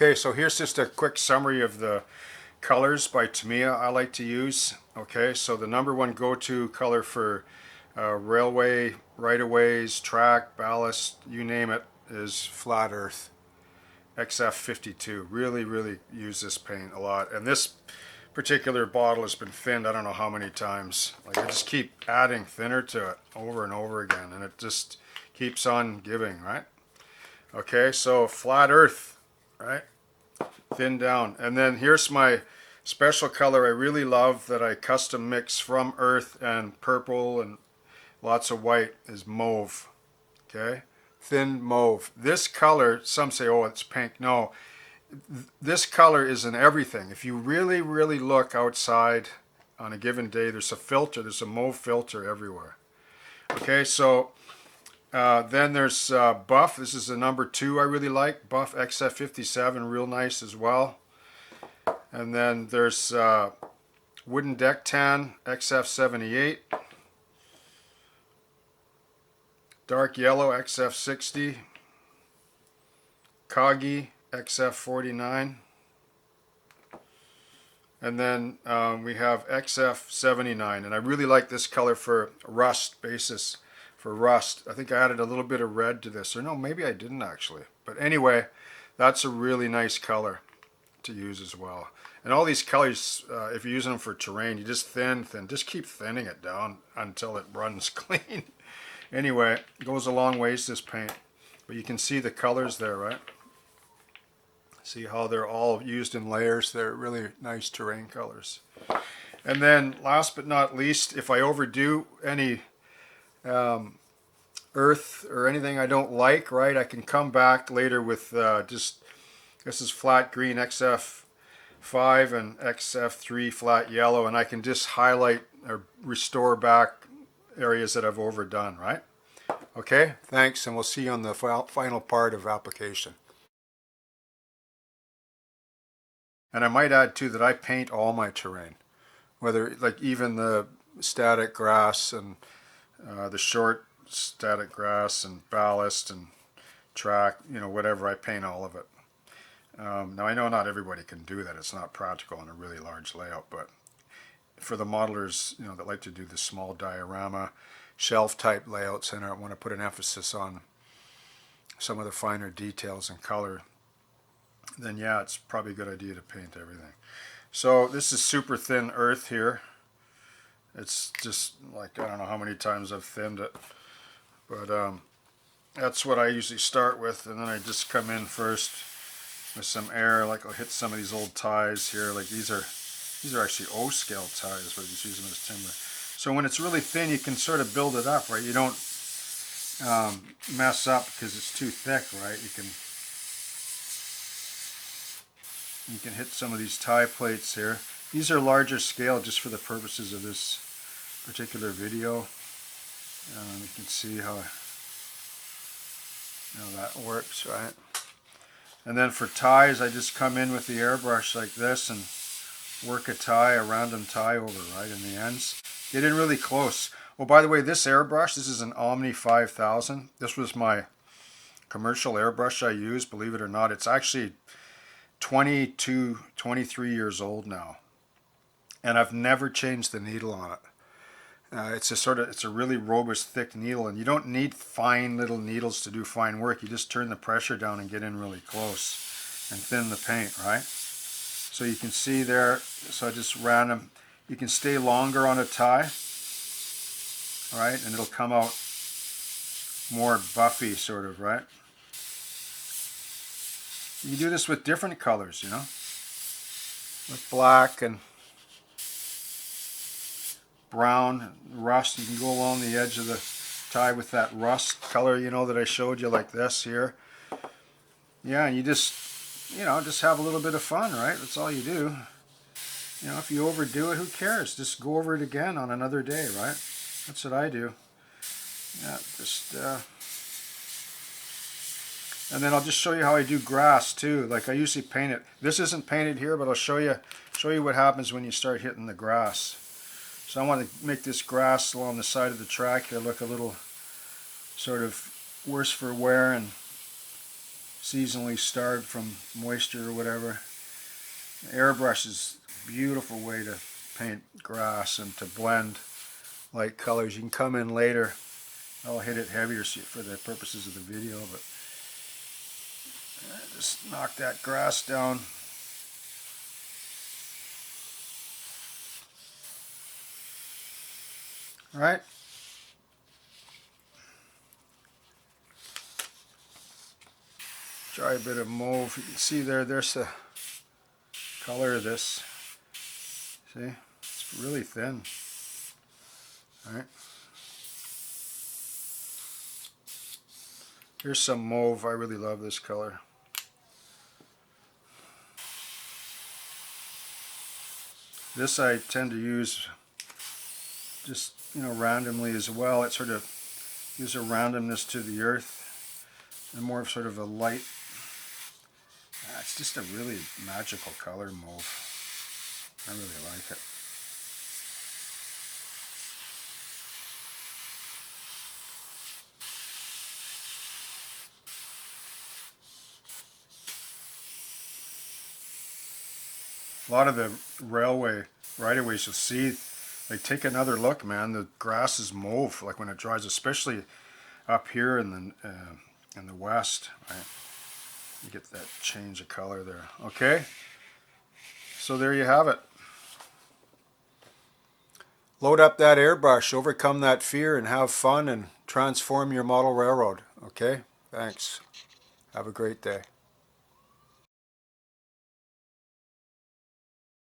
Okay, so here's just a quick summary of the colors by Tamiya I like to use. Okay, so the number one go-to color for railway, right-of-ways, track, ballast, you name it, is Flat Earth XF52. Really use this paint a lot. And this particular bottle has been thinned I don't know how many times. Like, I just keep adding thinner to it over and over again, and it just keeps on giving, right? Okay, so Flat Earth, right? Thin down. And then here's my special color I really love that I custom mix from earth and purple and lots of white is Mauve. Okay, thin mauve. This color, some say, oh, it's pink. No, this color is in everything. If you really look outside on a given day, there's a filter, there's a mauve filter everywhere. Okay, so then there's Buff. This is the number 2 I really like. Buff XF57, real nice as well. And then there's Wooden Deck Tan XF78. Dark Yellow XF60. Khaki XF49. And then we have XF79. And I really like this color for rust basis. For rust, I think I added a little bit of red to this, or no, maybe I didn't actually. But anyway, that's a really nice color to use as well. And all these colors, if you're using them for terrain, you just just keep thinning it down until it runs clean. Anyway, it goes a long ways, this paint. But you can see the colors there, right? See how they're all used in layers. They're really nice terrain colors. And then last but not least, if I overdo any earth or anything I don't like, right, I can come back later with just, this is flat green XF5 and XF3 flat yellow, and I can just highlight or restore back areas that I've overdone, right? Okay, thanks, and we'll see you on the final part of application. And I might add too that I paint all my terrain, whether like even the static grass and the short static grass and ballast and track, you know, whatever, I paint all of it. Now I know not everybody can do that. It's not practical in a really large layout, but for the modelers, you know, that like to do the small diorama, shelf type layouts, and I want to put an emphasis on some of the finer details and color, then yeah, it's probably a good idea to paint everything. So this is super thin earth here. It's just like, I don't know how many times I've thinned it, but that's what I usually start with, and then I just come in first with some air. Like, I'll hit some of these old ties here. Like, these are actually O-scale ties, but just use them as timber. So when it's really thin, you can sort of build it up, right? You don't mess up because it's too thick, right? You can hit some of these tie plates here. These are larger scale just for the purposes of this particular video. You can see how that works, right? And then for ties, I just come in with the airbrush like this and work a tie, a random tie over, right, in the ends. Get in really close. Oh, by the way, this airbrush, this is an Omni 5000. This was my commercial airbrush I used, believe it or not. It's actually 22, 23 years old now. And I've never changed the needle on it. It's a really robust, thick needle, and you don't need fine little needles to do fine work. You just turn the pressure down and get in really close and thin the paint, right? So you can see there, so I just random, you can stay longer on a tie, right? And it'll come out more buffy, sort of, right? You do this with different colors, you know, with black and brown, rust. You can go along the edge of the tie with that rust color, you know, that I showed you, like this here. Yeah, and you just, you know, just have a little bit of fun, right? That's all you do. You know, if you overdo it, who cares? Just go over it again on another day, right? That's what I do. Yeah, just and then I'll just show you how I do grass too. Like, I usually paint it. This isn't painted here, but I'll show you what happens when you start hitting the grass. So I want to make this grass along the side of the track here look a little sort of worse for wear and seasonally starved from moisture or whatever. Airbrush is a beautiful way to paint grass and to blend light colors. You can come in later. I'll hit it heavier for the purposes of the video, but just knock that grass down. All right. Try a bit of mauve. You can see there's the color of this. See? It's really thin. All right. Here's some mauve. I really love this color. This I tend to use just, randomly as well. It sort of gives a randomness to the earth and more of sort of a light. It's just a really magical color, mauve. I really like it. A lot of the railway right-of-ways you'll see, they take another look, man. The grass is mauve, like when it dries, especially up here in the west. Right? You get that change of color there. Okay, so there you have it. Load up that airbrush, overcome that fear, and have fun and transform your model railroad. Okay, thanks. Have a great day.